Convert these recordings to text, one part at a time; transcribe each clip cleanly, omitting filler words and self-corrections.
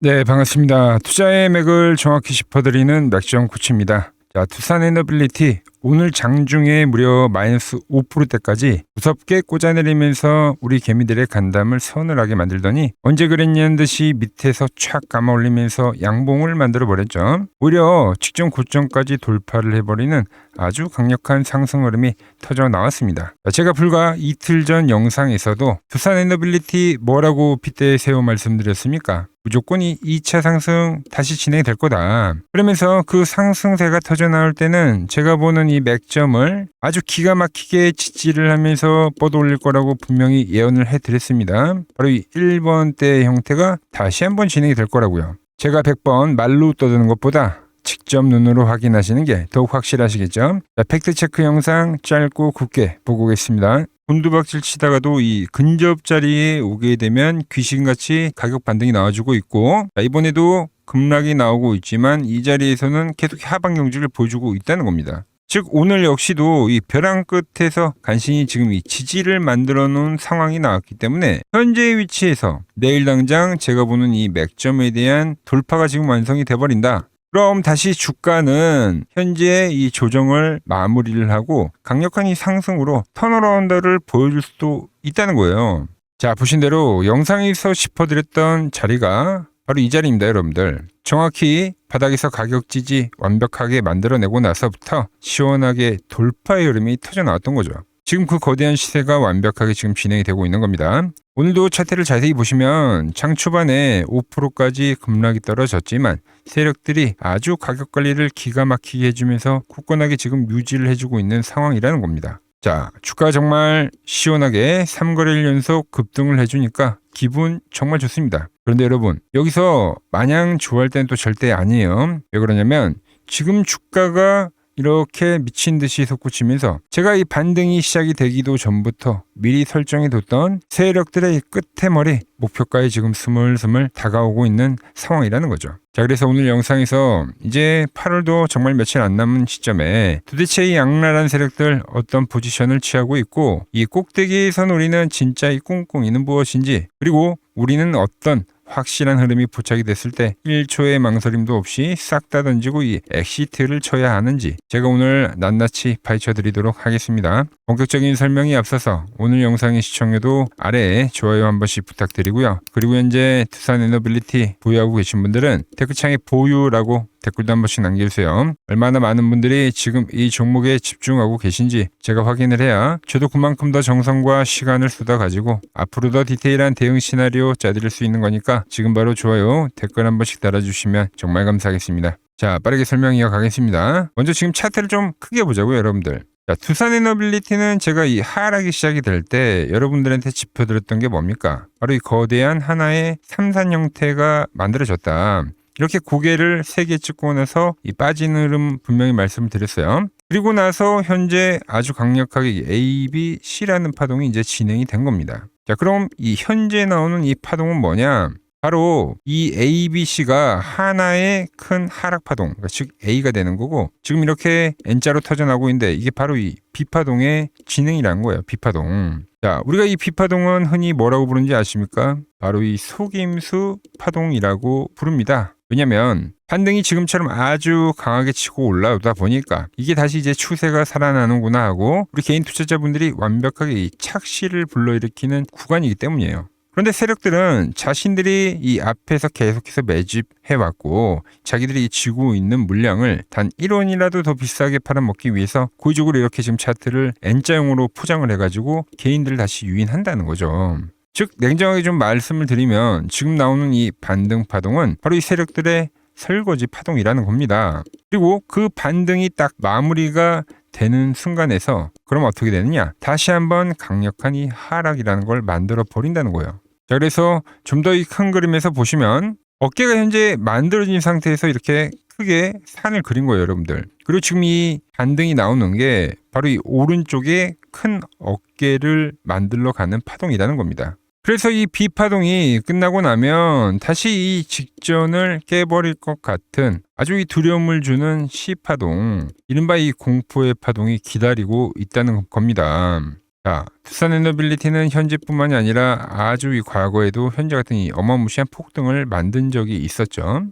네, 반갑습니다. 투자의 맥을 정확히 짚어드리는 맥점 코치입니다. 자, 투산에너빌리티 오늘 장중에 무려 마이너스 5%대까지 무섭게 꽂아내리면서 우리 개미들의 간담을 서늘하게 만들더니 언제 그랬냐는 듯이 밑에서 촥 감아 올리면서 양봉을 만들어 버렸죠. 오히려 직전 고점까지 돌파를 해버리는 아주 강력한 상승 흐름이 터져 나왔습니다. 제가 불과 이틀 전 영상에서도 투산에너빌리티 뭐라고 핏대 세워 말씀드렸습니까? 무조건 이 2차 상승 다시 진행이 될 거다. 그러면서 그 상승세가 터져 나올 때는 제가 보는 이 맥점을 아주 기가 막히게 지지를 하면서 뻗어 올릴 거라고 분명히 예언을 해드렸습니다. 바로 이 1번대 형태가 다시 한번 진행이 될 거라고요. 제가 100번 말로 떠드는 것보다 직접 눈으로 확인하시는 게 더욱 확실하시겠죠? 자, 팩트체크 영상 짧고 굵게 보고 오겠습니다. 곤두박질 치다가도 이 근접 자리에 오게 되면 귀신같이 가격 반등이 나와주고 있고, 자, 이번에도 급락이 나오고 있지만 이 자리에서는 계속 하방 경직을 보여주고 있다는 겁니다. 즉 오늘 역시도 이 벼랑 끝에서 간신히 지금 이 지지를 만들어 놓은 상황이 나왔기 때문에 현재의 위치에서 내일 당장 제가 보는 이 맥점에 대한 돌파가 지금 완성이 돼버린다. 그럼 다시 주가는 현재 이 조정을 마무리를 하고 강력한 이 상승으로 턴어라운드를 보여줄 수도 있다는 거예요. 자, 보신 대로 영상에서 짚어드렸던 자리가 바로 이 자리입니다, 여러분들. 정확히 바닥에서 가격 지지 완벽하게 만들어내고 나서부터 시원하게 돌파의 흐름이 터져 나왔던 거죠. 지금 그 거대한 시세가 완벽하게 지금 진행이 되고 있는 겁니다. 오늘도 차트를 자세히 보시면 장 초반에 5%까지 급락이 떨어졌지만 세력들이 아주 가격 관리를 기가 막히게 해주면서 굳건하게 지금 유지를 해주고 있는 상황이라는 겁니다. 자, 주가 정말 시원하게 3거래일 연속 급등을 해주니까 기분 정말 좋습니다. 그런데 여러분, 여기서 마냥 좋아할 때는 또 절대 아니에요. 왜 그러냐면 지금 주가가 이렇게 미친 듯이 솟구치면서 제가 이 반등이 시작이 되기도 전부터 미리 설정해뒀던 세력들의 끝에 머리 목표가에 지금 스물스물 다가오고 있는 상황이라는 거죠. 자, 그래서 오늘 영상에서 이제 8월도 정말 며칠 안 남은 시점에 도대체 이 악랄한 세력들 어떤 포지션을 취하고 있고 이 꼭대기에서 노리는 진짜 이 꿍꿍이는 무엇인지, 그리고 우리는 어떤 확실한 흐름이 포착이 됐을 때 1초의 망설임도 없이 싹 다 던지고 이 엑시트를 쳐야 하는지 제가 오늘 낱낱이 파헤쳐 드리도록 하겠습니다. 본격적인 설명이 앞서서 오늘 영상의 시청료도 아래에 좋아요 한 번씩 부탁드리고요. 그리고 현재 투산에너빌리티 보유하고 계신 분들은 댓글창에 보유라고 댓글도 한 번씩 남겨주세요. 얼마나 많은 분들이 지금 이 종목에 집중하고 계신지 제가 확인을 해야 저도 그만큼 더 정성과 시간을 쏟아가지고 앞으로 더 디테일한 대응 시나리오 짜드릴 수 있는 거니까 지금 바로 좋아요, 댓글 한 번씩 달아주시면 정말 감사하겠습니다. 자, 빠르게 설명 이어가겠습니다. 먼저 지금 차트를 좀 크게 보자고요, 여러분들. 자, 투산에너빌리티는 제가 이 하락이 시작이 될 때 여러분들한테 짚어드렸던 게 뭡니까? 바로 이 거대한 하나의 삼산 형태가 만들어졌다. 이렇게 고개를 3개 찍고 나서 이 빠지는 흐름 분명히 말씀을 드렸어요. 그리고 나서 현재 아주 강력하게 A, B, C라는 파동이 이제 진행이 된 겁니다. 자, 그럼 이 현재 나오는 이 파동은 뭐냐? 바로 이 A, B, C가 하나의 큰 하락 파동, 그러니까 즉 A가 되는 거고, 지금 이렇게 N자로 터져나오고 있는데 이게 바로 이 B파동의 진행이라는 거예요. B파동. 자, 우리가 이 B파동은 흔히 뭐라고 부르는지 아십니까? 바로 이 속임수 파동이라고 부릅니다. 왜냐면 반등이 지금처럼 아주 강하게 치고 올라오다 보니까 이게 다시 이제 추세가 살아나는구나 하고 우리 개인 투자자분들이 완벽하게 이 착시를 불러일으키는 구간이기 때문이에요. 그런데 세력들은 자신들이 이 앞에서 계속해서 매집해왔고 자기들이 쥐고 있는 물량을 단 1원이라도 더 비싸게 팔아먹기 위해서 고의적으로 이렇게 지금 차트를 N자형으로 포장을 해가지고 개인들을 다시 유인한다는 거죠. 즉 냉정하게 좀 말씀을 드리면 지금 나오는 이 반등 파동은 바로 이 세력들의 설거지 파동이라는 겁니다. 그리고 그 반등이 딱 마무리가 되는 순간에서 그럼 어떻게 되느냐? 다시 한번 강력한 이 하락이라는 걸 만들어 버린다는 거예요. 자, 그래서 좀 더 이 큰 그림에서 보시면 어깨가 현재 만들어진 상태에서 이렇게 크게 산을 그린 거예요, 여러분들. 그리고 지금 이 반등이 나오는 게 바로 이 오른쪽에 큰 어깨를 만들러 가는 파동이라는 겁니다. 그래서 이 B파동이 끝나고 나면 다시 이 직전을 깨버릴 것 같은 아주 이 두려움을 주는 C파동, 이른바 이 공포의 파동이 기다리고 있다는 겁니다. 자, 투싼에너빌리티는 현재뿐만이 아니라 아주 이 과거에도 현재 같은 이 어마무시한 폭등을 만든 적이 있었죠.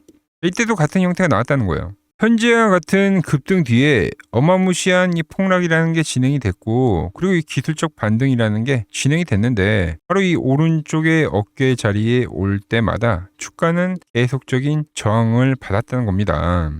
이때도 같은 형태가 나왔다는 거예요. 현재와 같은 급등 뒤에 어마무시한 이 폭락이라는 게 진행이 됐고, 그리고 이 기술적 반등이라는 게 진행이 됐는데, 바로 이 오른쪽의 어깨 자리에 올 때마다 주가는 계속적인 저항을 받았다는 겁니다.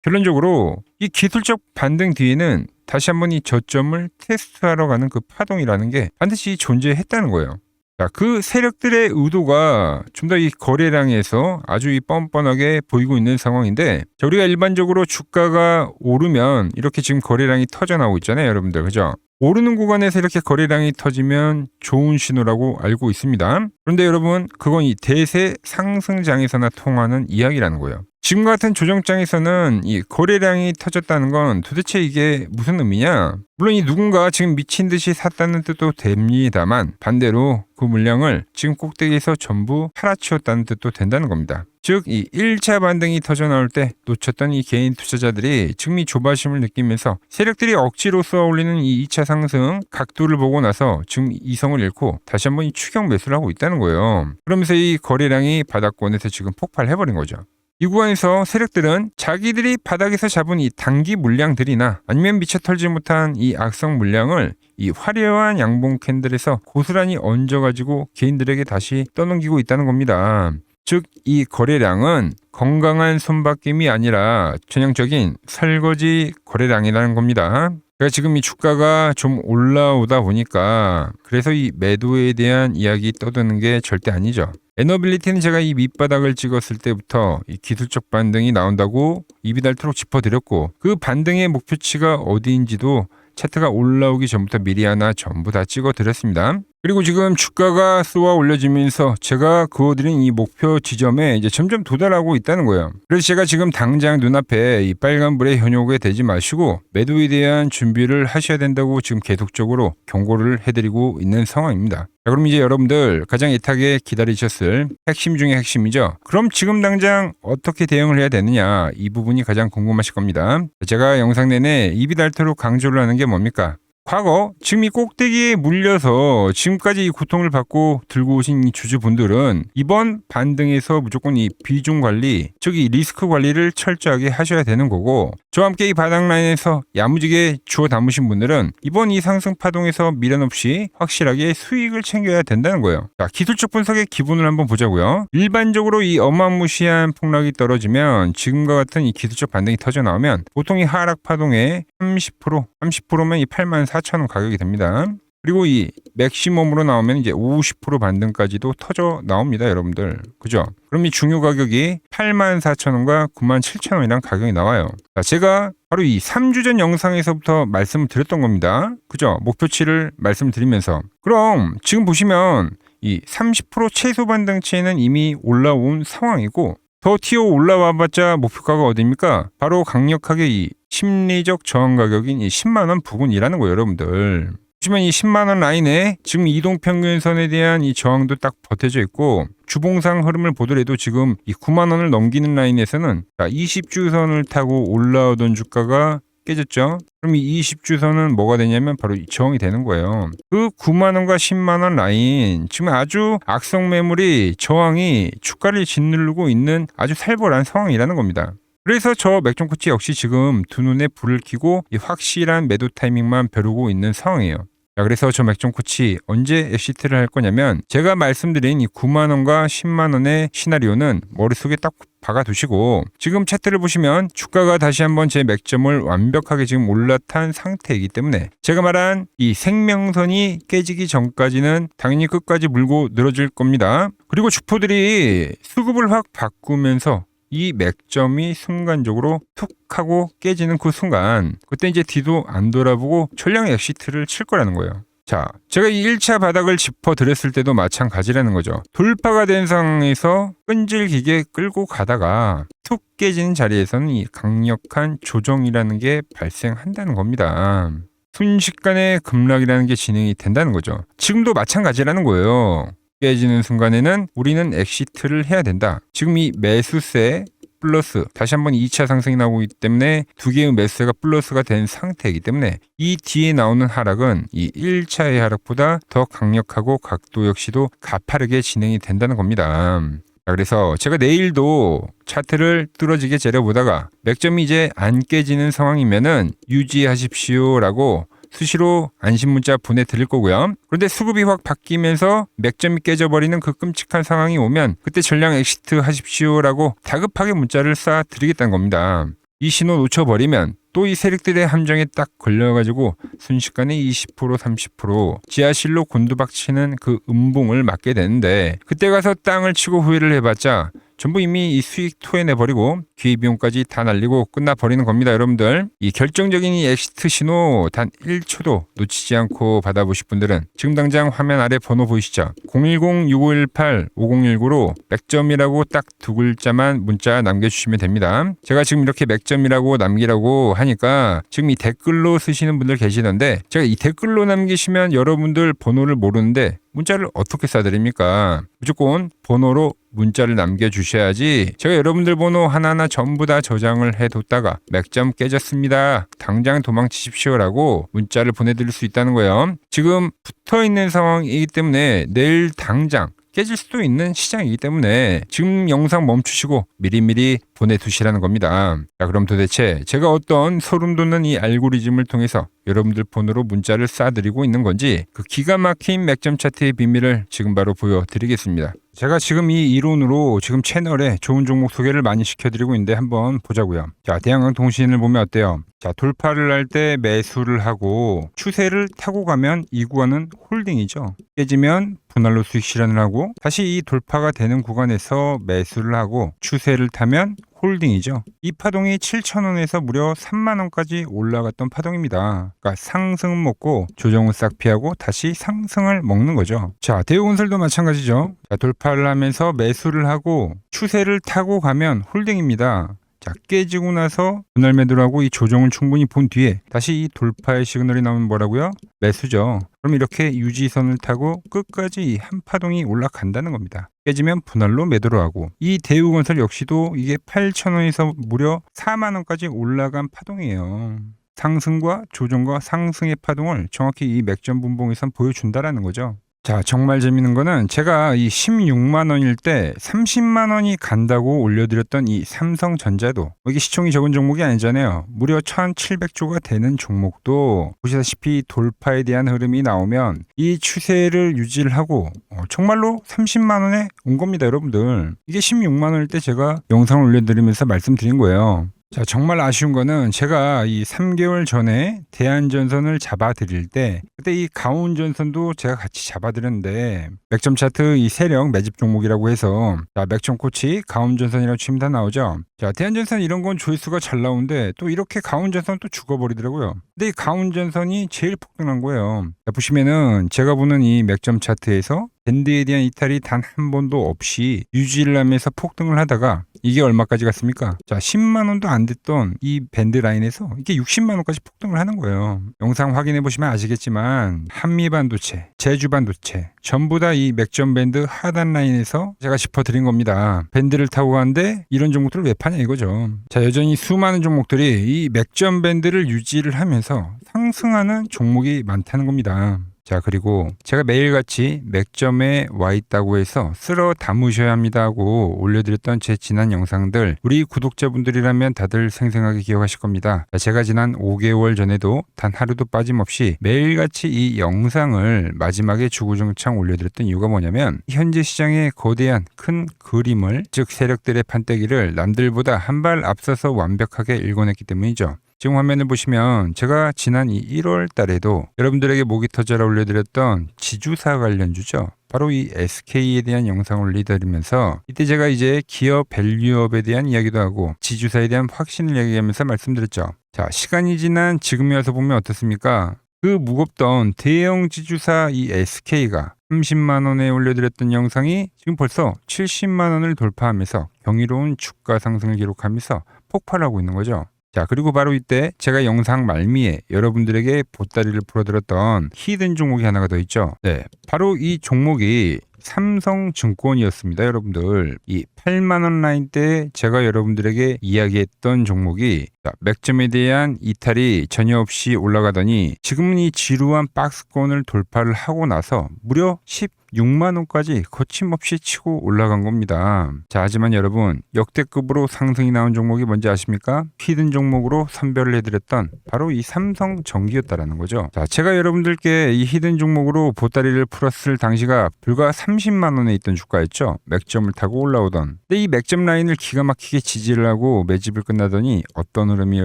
결론적으로 이 기술적 반등 뒤에는 다시 한번 이 저점을 테스트하러 가는 그 파동이라는 게 반드시 존재했다는 거예요. 자, 그 세력들의 의도가 좀 더 이 거래량에서 아주 이 뻔뻔하게 보이고 있는 상황인데, 자, 우리가 일반적으로 주가가 오르면 이렇게 지금 거래량이 터져 나오고 있잖아요, 여러분들. 그죠? 오르는 구간에서 이렇게 거래량이 터지면 좋은 신호라고 알고 있습니다. 그런데 여러분, 그건 이 대세 상승장에서나 통하는 이야기라는 거예요. 지금 같은 조정장에서는 이 거래량이 터졌다는 건 도대체 이게 무슨 의미냐? 물론 이 누군가 지금 미친 듯이 샀다는 뜻도 됩니다만, 반대로 그 물량을 지금 꼭대기에서 전부 팔아치웠다는 뜻도 된다는 겁니다. 즉, 이 1차 반등이 터져 나올 때 놓쳤던 이 개인 투자자들이 지금 이 조바심을 느끼면서 세력들이 억지로 쏘아올리는 이 2차 상승 각도를 보고 나서 지금 이성을 잃고 다시 한번 이 추격 매수를 하고 있다는 거예요. 그러면서 이 거래량이 바닥권에서 지금 폭발해버린 거죠. 이 구간에서 세력들은 자기들이 바닥에서 잡은 이 단기 물량들이나 아니면 미처 털지 못한 이 악성 물량을 이 화려한 양봉 캔들에서 고스란히 얹어가지고 개인들에게 다시 떠넘기고 있다는 겁니다. 즉, 이 거래량은 건강한 손바뀜이 아니라 전형적인 설거지 거래량이라는 겁니다. 제가 지금 이 주가가 좀 올라오다 보니까 그래서 이 매도에 대한 이야기 떠드는 게 절대 아니죠. 에너빌리티는 제가 이 밑바닥을 찍었을 때부터 이 기술적 반등이 나온다고 입이 닳도록 짚어드렸고, 그 반등의 목표치가 어디인지도 차트가 올라오기 전부터 미리 하나 전부 다 찍어드렸습니다. 그리고 지금 주가가 쏘아 올려지면서 제가 그어드린 이 목표 지점에 이제 점점 도달하고 있다는 거예요. 그래서 제가 지금 당장 눈앞에 이 빨간불에 현혹이 되지 마시고 매도에 대한 준비를 하셔야 된다고 지금 계속적으로 경고를 해드리고 있는 상황입니다. 자, 그럼 이제 여러분들 가장 애타게 기다리셨을 핵심 중에 핵심이죠. 그럼 지금 당장 어떻게 대응을 해야 되느냐, 이 부분이 가장 궁금하실 겁니다. 제가 영상 내내 입이 닳도록 강조를 하는 게 뭡니까? 과거 지금 이 꼭대기에 물려서 지금까지 이 고통을 받고 들고 오신 이 주주분들은 이번 반등에서 무조건 이 비중 관리, 즉 이 리스크 관리를 철저하게 하셔야 되는 거고, 저와 함께 이 바닥 라인에서 야무지게 주워 담으신 분들은 이번 이 상승 파동에서 미련 없이 확실하게 수익을 챙겨야 된다는 거예요. 자, 기술적 분석의 기본을 한번 보자고요. 일반적으로 이 어마무시한 폭락이 떨어지면 지금과 같은 이 기술적 반등이 터져 나오면 보통 이 하락 파동의 30%면 이 84,000원 가격이 됩니다. 그리고 이 맥시멈으로 나오면 이제 50% 반등까지도 터져 나옵니다, 여러분들. 그죠? 그럼 이 중요 가격이 84,000원과 97,000원이란 가격이 나와요. 자, 제가 바로 이 3주 전 영상에서부터 말씀을 드렸던 겁니다. 그죠? 목표치를 말씀드리면서. 그럼 지금 보시면 이 30% 최소 반등치에는 이미 올라온 상황이고, 더 튀어 올라와봤자 목표가가 어디입니까? 바로 강력하게 이 심리적 저항 가격인 이 10만원 부근이라는 거예요, 여러분들. 보시면 이 10만원 라인에 지금 이동평균선에 대한 이 저항도 딱 버텨져 있고, 주봉상 흐름을 보더라도 지금 이 9만원을 넘기는 라인에서는 20주선을 타고 올라오던 주가가 깨졌죠. 그럼 이 20주선은 뭐가 되냐면 바로 이 저항이 되는 거예요. 그 9만원과 10만원 라인, 지금 아주 악성 매물이 저항이 주가를 짓누르고 있는 아주 살벌한 상황이라는 겁니다. 그래서 저 맥종코치 역시 지금 두 눈에 불을 켜고 이 확실한 매도 타이밍만 벼르고 있는 상황이에요. 자, 그래서 저 맥종코치 언제 엑시트를 할 거냐면, 제가 말씀드린 이 9만원과 10만원의 시나리오는 머릿속에 딱 박아두시고, 지금 차트를 보시면 주가가 다시 한번 제 맥점을 완벽하게 지금 올라탄 상태이기 때문에 제가 말한 이 생명선이 깨지기 전까지는 당연히 끝까지 물고 늘어질 겁니다. 그리고 주포들이 수급을 확 바꾸면서 이 맥점이 순간적으로 툭 하고 깨지는 그 순간, 그때 이제 뒤도 안 돌아보고 전량 엑시트를 칠 거라는 거예요. 자, 제가 이 1차 바닥을 짚어드렸을 때도 마찬가지라는 거죠. 돌파가 된 상황에서 끈질기게 끌고 가다가 툭 깨지는 자리에서는 이 강력한 조정이라는 게 발생한다는 겁니다. 순식간에 급락이라는 게 진행이 된다는 거죠. 지금도 마찬가지라는 거예요. 깨지는 순간에는 우리는 엑시트를 해야 된다. 지금 이 매수세 플러스 다시 한번 2차 상승이 나오고 있기 때문에 두 개의 매수세가 플러스가 된 상태이기 때문에 이 뒤에 나오는 하락은 이 1차의 하락보다 더 강력하고 각도 역시도 가파르게 진행이 된다는 겁니다. 그래서 제가 내일도 차트를 뚫어지게 재려보다가 맥점이 이제 안 깨지는 상황이면은 유지하십시오라고 수시로 안심 문자 보내드릴 거고요. 그런데 수급이 확 바뀌면서 맥점이 깨져버리는 그 끔찍한 상황이 오면 그때 전량 엑시트 하십시오라고 다급하게 문자를 쏴드리겠다는 겁니다. 이 신호 놓쳐버리면 또 이 세력들의 함정에 딱 걸려가지고 순식간에 20% 30% 지하실로 곤두박치는 그 음봉을 맞게 되는데 그때 가서 땅을 치고 후회를 해봤자 전부 이미 이 수익 토해내버리고 기회비용까지 다 날리고 끝나버리는 겁니다. 여러분들 이 결정적인 이 엑시트 신호 단 1초도 놓치지 않고 받아보실 분들은 지금 당장 화면 아래 번호 보이시죠? 010-6518-5019로 맥점이라고 딱 두 글자만 문자 남겨주시면 됩니다. 제가 지금 이렇게 맥점이라고 남기라고 하니까 지금 이 댓글로 쓰시는 분들 계시던데 제가 이 댓글로 남기시면 여러분들 번호를 모르는데 문자를 어떻게 쏴드립니까? 무조건 번호로 문자를 남겨주셔야지 제가 여러분들 번호 하나하나 전부 다 저장을 해뒀다가 맥점 깨졌습니다. 당장 도망치십시오라고 문자를 보내드릴 수 있다는 거예요. 지금 붙어있는 상황이기 때문에 내일 당장 깨질 수도 있는 시장이기 때문에 지금 영상 멈추시고 미리미리 보내두시라는 겁니다. 자, 그럼 도대체 제가 어떤 소름 돋는 이 알고리즘을 통해서 여러분들 폰으로 문자를 쏴드리고 있는 건지 그 기가 막힌 맥점 차트의 비밀을 지금 바로 보여드리겠습니다. 제가 지금 이 이론으로 지금 채널에 좋은 종목 소개를 많이 시켜드리고 있는데 한번 보자고요. 자, 대한항공통신을 보면 어때요? 자, 돌파를 할 때 매수를 하고 추세를 타고 가면 이 구간은 홀딩이죠. 깨지면 분할로 수익 실현을 하고 다시 이 돌파가 되는 구간에서 매수를 하고 추세를 타면 홀딩이죠. 이 파동이 7,000원에서 무려 3만원까지 올라갔던 파동입니다. 그러니까 상승은 먹고 조정은 싹 피하고 다시 상승을 먹는 거죠. 자, 대우건설도 마찬가지죠. 자, 돌파를 하면서 매수를 하고 추세를 타고 가면 홀딩입니다. 자, 깨지고 나서 분할 매도를 하고 이 조정을 충분히 본 뒤에 다시 이 돌파의 시그널이 나오면 뭐라고요? 매수죠. 그럼 이렇게 유지선을 타고 끝까지 한 파동이 올라간다는 겁니다. 깨지면 분할로 매도를 하고 이 대우건설 역시도 이게 8,000원에서 무려 4만원까지 올라간 파동이에요. 상승과 조정과 상승의 파동을 정확히 이 맥점 분봉에선 보여준다라는 거죠. 자, 정말 재밌는 거는 제가 이 16만 원일 때 30만 원이 간다고 올려드렸던 이 삼성전자도 이게 시총이 적은 종목이 아니잖아요. 무려 1,700조가 되는 종목도 보시다시피 돌파에 대한 흐름이 나오면 이 추세를 유지를 하고 정말로 30만 원에 온 겁니다, 여러분들. 이게 16만 원일 때 제가 영상을 올려드리면서 말씀드린 거예요. 자, 정말 아쉬운 거는 제가 이 3개월 전에 대한전선을 잡아드릴 때 그때 이 가온전선도 제가 같이 잡아드렸는데 맥점 차트 이 세력 매집 종목이라고 해서 자, 맥점 코치 가온전선이라고 치면 다 나오죠. 자, 대한전선 이런 건 조회수가 잘 나오는데 또 이렇게 가온전선 또 죽어버리더라고요. 근데 이 가온전선이 제일 폭등한 거예요. 자, 보시면은 제가 보는 이 맥점 차트에서 밴드에 대한 이탈이 단 한 번도 없이 유지를 하면서 폭등을 하다가 이게 얼마까지 갔습니까? 자, 10만 원도 안 됐던 이 밴드 라인에서 이게 60만 원까지 폭등을 하는 거예요. 영상 확인해 보시면 아시겠지만 한미반도체, 제주반도체 전부 다 이 맥점 밴드 하단 라인에서 제가 짚어드린 겁니다. 밴드를 타고 가는데 이런 종목들을 왜 파냐 이거죠. 자, 여전히 수많은 종목들이 이 맥점 밴드를 유지를 하면서 상승하는 종목이 많다는 겁니다. 자, 그리고 제가 매일같이 맥점에 와 있다고 해서 쓸어 담으셔야 합니다 하고 올려드렸던 제 지난 영상들 우리 구독자분들이라면 다들 생생하게 기억하실 겁니다. 자, 제가 지난 5개월 전에도 단 하루도 빠짐없이 매일같이 이 영상을 마지막에 주구장창 올려드렸던 이유가 뭐냐면 현재 시장의 거대한 큰 그림을 즉 세력들의 판때기를 남들보다 한 발 앞서서 완벽하게 읽어냈기 때문이죠. 지금 화면을 보시면 제가 지난 이 1월 달에도 여러분들에게 목이 터져라 올려드렸던 지주사 관련주죠. 바로 이 SK에 대한 영상을 올려드리면서 이때 제가 이제 기업 밸류업에 대한 이야기도 하고 지주사에 대한 확신을 얘기하면서 말씀드렸죠. 자, 시간이 지난 지금에 와서 보면 어떻습니까? 그 무겁던 대형 지주사 이 SK가 30만 원에 올려드렸던 영상이 지금 벌써 70만 원을 돌파하면서 경이로운 주가 상승을 기록하면서 폭발하고 있는 거죠. 자, 그리고 바로 이때 제가 영상 말미에 여러분들에게 보따리를 풀어드렸던 히든 종목이 하나가 더 있죠. 네, 바로 이 종목이 삼성증권이었습니다. 여러분들 이 8만 원 라인대 제가 여러분들에게 이야기했던 종목이 맥점에 대한 이탈이 전혀 없이 올라가더니 지금은 이 지루한 박스권을 돌파를 하고 나서 무려 16만 원까지 거침없이 치고 올라간 겁니다. 자, 하지만 여러분 역대급으로 상승이 나온 종목이 뭔지 아십니까? 히든 종목으로 선별을 해드렸던 바로 이 삼성전기였다라는 거죠. 자, 제가 여러분들께 이 히든 종목으로 보따리를 풀었을 당시가 불과 30만 원에 있던 주가였죠. 맥점을 타고 올라오던. 근데 이 맥점 라인을 기가 막히게 지지를 하고 매집을 끝나더니 어떤 흐름이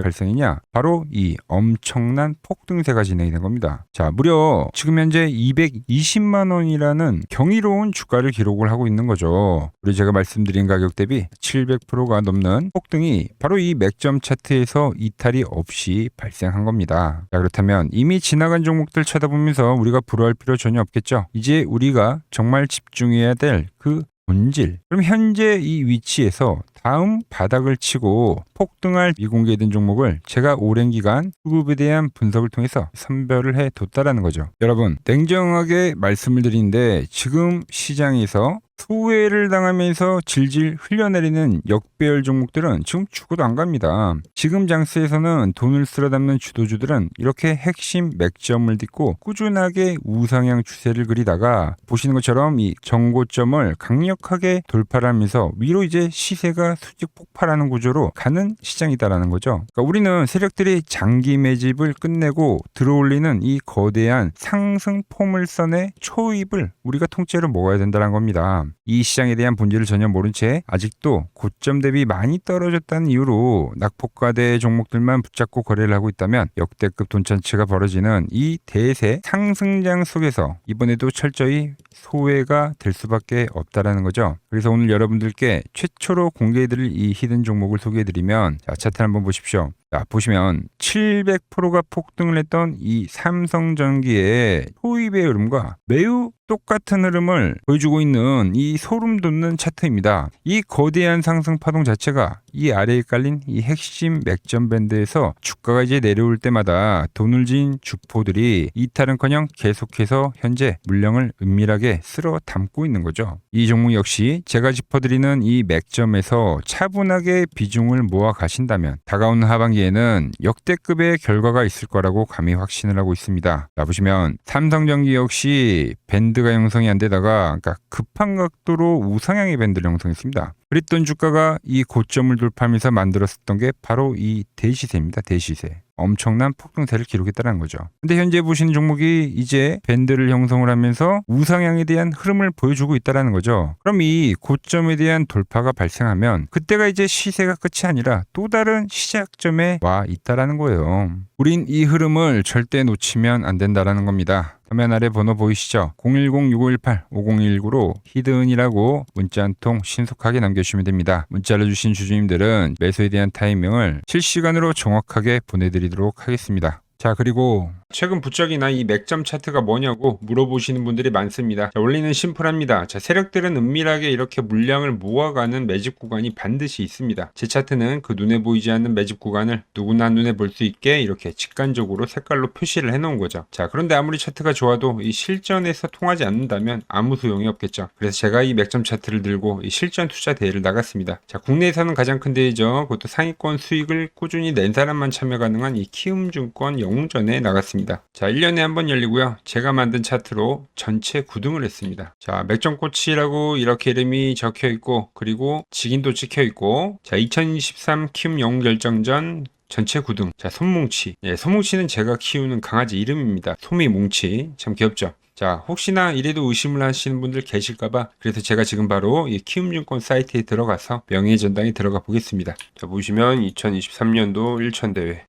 발생이냐? 바로 이 엄청난 폭등세가 진행이 된 겁니다. 자, 무려 지금 현재 220만 원이라는 경이로운 주가를 기록을 하고 있는 거죠. 우리 제가 말씀드린 가격 대비 700%가 넘는 폭등이 바로 이 맥점 차트에서 이탈이 없이 발생한 겁니다. 자, 그렇다면 이미 지나간 종목들 쳐다보면서 우리가 불허할 필요 전혀 없겠죠. 이제 우리가 정말 집중해야 될 그 본질. 그럼 현재 이 위치에서 다음 바닥을 치고 폭등할 미공개된 종목을 제가 오랜 기간 수급에 대한 분석을 통해서 선별을 해뒀다라는 거죠. 여러분 냉정하게 말씀을 드리는데 지금 시장에서 소외를 당하면서 질질 흘려내리는 역배열 종목들은 지금 죽어도 안 갑니다. 지금 장세에서는 돈을 쓸어 담는 주도주들은 이렇게 핵심 맥점을 딛고 꾸준하게 우상향 추세를 그리다가 보시는 것처럼 이 정고점을 강력하게 돌파를 하면서 위로 이제 시세가 수직 폭발하는 구조로 가는 시장이다라는 거죠. 그러니까 우리는 세력들이 장기 매집을 끝내고 들어올리는 이 거대한 상승 포물선의 초입을 우리가 통째로 먹어야 된다는 겁니다. 이 시장에 대한 본질을 전혀 모른 채 아직도 고점 대비 많이 떨어졌다는 이유로 낙폭과대 종목들만 붙잡고 거래를 하고 있다면 역대급 돈천치가 벌어지는 이 대세 상승장 속에서 이번에도 철저히 소외가 될 수밖에 없다라는 거죠. 그래서 오늘 여러분들께 최초로 공개해드릴 이 히든 종목을 소개해드리면 자, 차트 한번 보십시오. 자, 보시면 700%가 폭등을 했던 이 삼성전기의 소입의 흐름과 매우 똑같은 흐름을 보여주고 있는 이 소름 돋는 차트입니다. 이 거대한 상승 파동 자체가 이 아래에 깔린 이 핵심 맥점 밴드에서 주가가 이제 내려올 때마다 돈을 진 주포들이 이탈은커녕 계속해서 현재 물량을 은밀하게 쓸어 담고 있는 거죠. 이 종목 역시 제가 짚어드리는 이 맥점에서 차분하게 비중을 모아 가신다면 다가오는 하반기에는 역대급의 결과가 있을 거라고 감히 확신을 하고 있습니다. 자, 보시면 삼성전기 역시 밴드가 형성이 안 되다가 그러니까 급한 각도로 우상향의 밴드를 형성했습니다. 그랬던 주가가 이 고점을 돌파하면서 만들었었던 게 바로 이 대시세입니다. 대시세. 엄청난 폭등세를 기록했다는 거죠. 근데 현재 보시는 종목이 이제 밴드를 형성을 하면서 우상향에 대한 흐름을 보여주고 있다는 거죠. 그럼 이 고점에 대한 돌파가 발생하면 그때가 이제 시세가 끝이 아니라 또 다른 시작점에 와 있다는 거예요. 우린 이 흐름을 절대 놓치면 안 된다는 겁니다. 화면 아래 번호 보이시죠? 010-6518-5019로 히든이라고 문자 한 통 신속하게 남겨주시면 됩니다. 문자를 주신 주주님들은 매수에 대한 타이밍을 실시간으로 정확하게 보내드리도록 하겠습니다. 자, 그리고 최근 부쩍이나 이 맥점 차트가 뭐냐고 물어보시는 분들이 많습니다. 자, 원리는 심플합니다. 자, 세력들은 은밀하게 이렇게 물량을 모아가는 매집 구간이 반드시 있습니다. 제 차트는 그 눈에 보이지 않는 매집 구간을 누구나 눈에 볼 수 있게 이렇게 직관적으로 색깔로 표시를 해놓은 거죠. 자, 그런데 아무리 차트가 좋아도 이 실전에서 통하지 않는다면 아무 소용이 없겠죠. 그래서 제가 이 맥점 차트를 들고 이 실전 투자 대회를 나갔습니다. 자, 국내에서는 가장 큰 대회죠. 그것도 상위권 수익을 꾸준히 낸 사람만 참여 가능한 이 키움증권 영웅전에 나갔습니다. 자, 1년에 한 번 열리고요. 제가 만든 차트로 전체 9등을 했습니다. 자, 맥점코치라고 이렇게 이름이 적혀 있고 그리고 직인도 찍혀 있고 자, 2023 키움 영웅 결정전 전체 9등. 자, 솜뭉치. 예, 솜뭉치는 제가 키우는 강아지 이름입니다. 솜이뭉치. 참 귀엽죠? 자, 혹시나 이래도 의심을 하시는 분들 계실까봐 그래서 제가 지금 바로 이 키움증권 사이트에 들어가서 명예전당에 들어가 보겠습니다. 자, 보시면 2023년도 1천대회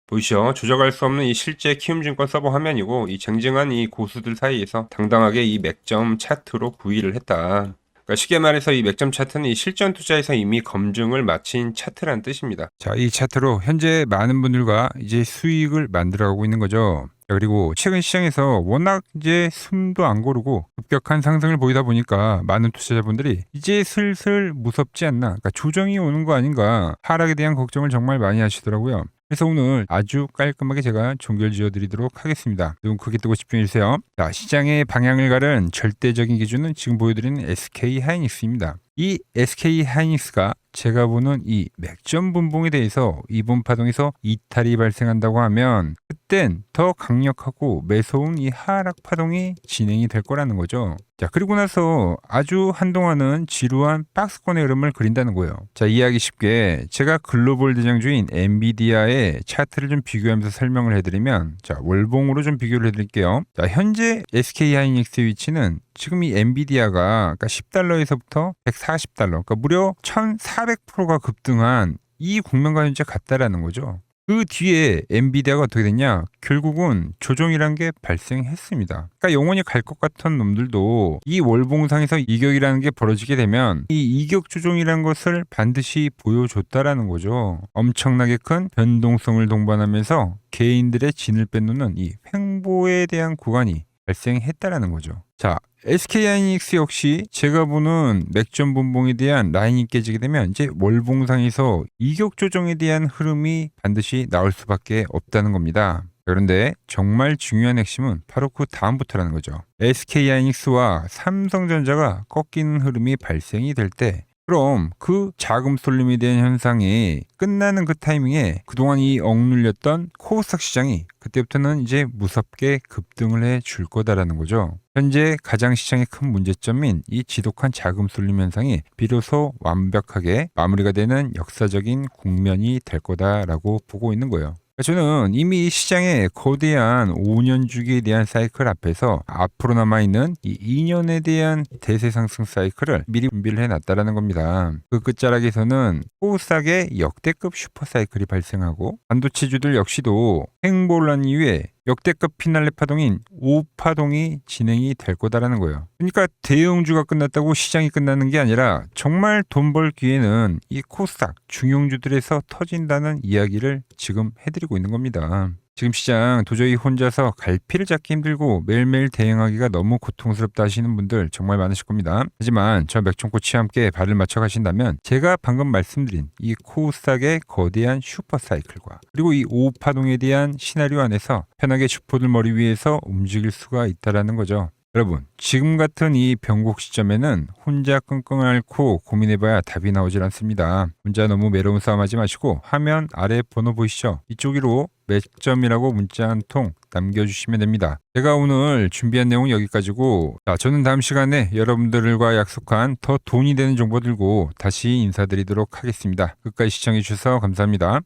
보이시죠? 조작할 수 없는 이 실제 키움증권 서버 화면이고 이 쟁쟁한 이 고수들 사이에서 당당하게 이 맥점 차트로 구의를 했다. 그러니까 쉽게 말해서 이 맥점 차트는 이 실전 투자에서 이미 검증을 마친 차트란 뜻입니다. 자, 이 차트로 현재 많은 분들과 이제 수익을 만들어가고 있는 거죠. 그리고 최근 시장에서 워낙 이제 숨도 안 고르고 급격한 상승을 보이다 보니까 많은 투자자분들이 이제 슬슬 무섭지 않나, 그러니까 조정이 오는 거 아닌가, 하락에 대한 걱정을 정말 많이 하시더라고요. 그래서 오늘 아주 깔끔하게 제가 종결 지어드리도록 하겠습니다. 눈 크게 뜨고 집중해주세요. 자, 시장의 방향을 가른 절대적인 기준은 지금 보여드리는 SK하이닉스입니다. 이 SK하이닉스가 제가 보는 이 맥점 분봉에 대해서 이번 파동에서 이탈이 발생한다고 하면 그땐 더 강력하고 매서운 이 하락 파동이 진행이 될 거라는 거죠. 자, 그리고 나서 아주 한동안은 지루한 박스권의 흐름을 그린다는 거예요. 자, 이해하기 쉽게 제가 글로벌 대장주인 엔비디아의 차트를 좀 비교하면서 설명을 해드리면, 자, 월봉으로 좀 비교를 해드릴게요. 자, 현재 SK하이닉스의 위치는 지금 이 엔비디아가 그러니까 10달러에서부터 140달러, 그러니까 무려 1400%가 급등한 이 국면과 현재 같다라는 거죠. 그 뒤에 엔비디아가 어떻게 됐냐? 결국은 조정이란 게 발생했습니다. 그러니까 영원히 갈 것 같은 놈들도 이 월봉상에서 이격이라는 게 벌어지게 되면 이 이격 조정이란 것을 반드시 보여줬다라는 거죠. 엄청나게 큰 변동성을 동반하면서 개인들의 진을 빼놓는 이 횡보에 대한 구간이 발생했다라는 거죠. 자, SK하이닉스 역시 제가 보는 맥점 분봉에 대한 라인이 깨지게 되면 이제 월봉상에서 이격 조정에 대한 흐름이 반드시 나올 수밖에 없다는 겁니다. 그런데 정말 중요한 핵심은 바로 그 다음부터라는 거죠. SK하이닉스와 삼성전자가 꺾이는 흐름이 발생이 될 때, 그럼 그 자금 쏠림에 대한 현상이 끝나는 그 타이밍에 그동안 이 억눌렸던 코스닥 시장이 그때부터는 이제 무섭게 급등을 해 줄 거다라는 거죠. 현재 가장 시장의 큰 문제점인 이 지독한 자금 쏠림 현상이 비로소 완벽하게 마무리가 되는 역사적인 국면이 될 거다라고 보고 있는 거예요. 저는 이미 시장의 거대한 5년 주기에 대한 사이클 앞에서 앞으로 남아있는 이 2년에 대한 대세 상승 사이클을 미리 준비를 해놨다라는 겁니다. 그 끝자락에서는 코스닥의 역대급 슈퍼 사이클이 발생하고 반도체주들 역시도 횡보를 한 이후에 역대급 피날레 파동인 5파동이 진행이 될 거다라는 거예요. 그러니까 대형주가 끝났다고 시장이 끝나는 게 아니라 정말 돈 벌 기회는 이 코스닥 중용주들에서 터진다는 이야기를 지금 해드리고 있는 겁니다. 지금 시장 도저히 혼자서 갈피를 잡기 힘들고 매일매일 대응하기가 너무 고통스럽다 하시는 분들 정말 많으실 겁니다. 하지만 저 맥종코치와 함께 발을 맞춰 가신다면 제가 방금 말씀드린 이 코스닥의 거대한 슈퍼 사이클과 그리고 이 5파동에 대한 시나리오 안에서 편하게 슈퍼들 머리 위에서 움직일 수가 있다라는 거죠. 여러분, 지금 같은 이 변곡 시점에는 혼자 끙끙 앓고 고민해봐야 답이 나오질 않습니다. 혼자 너무 외로운 싸움하지 마시고 화면 아래 번호 보이시죠? 이쪽으로 맥점이라고 문자 한 통 남겨주시면 됩니다. 제가 오늘 준비한 내용은 여기까지고, 저는 다음 시간에 여러분들과 약속한 더 돈이 되는 정보 들고 다시 인사드리도록 하겠습니다. 끝까지 시청해주셔서 감사합니다.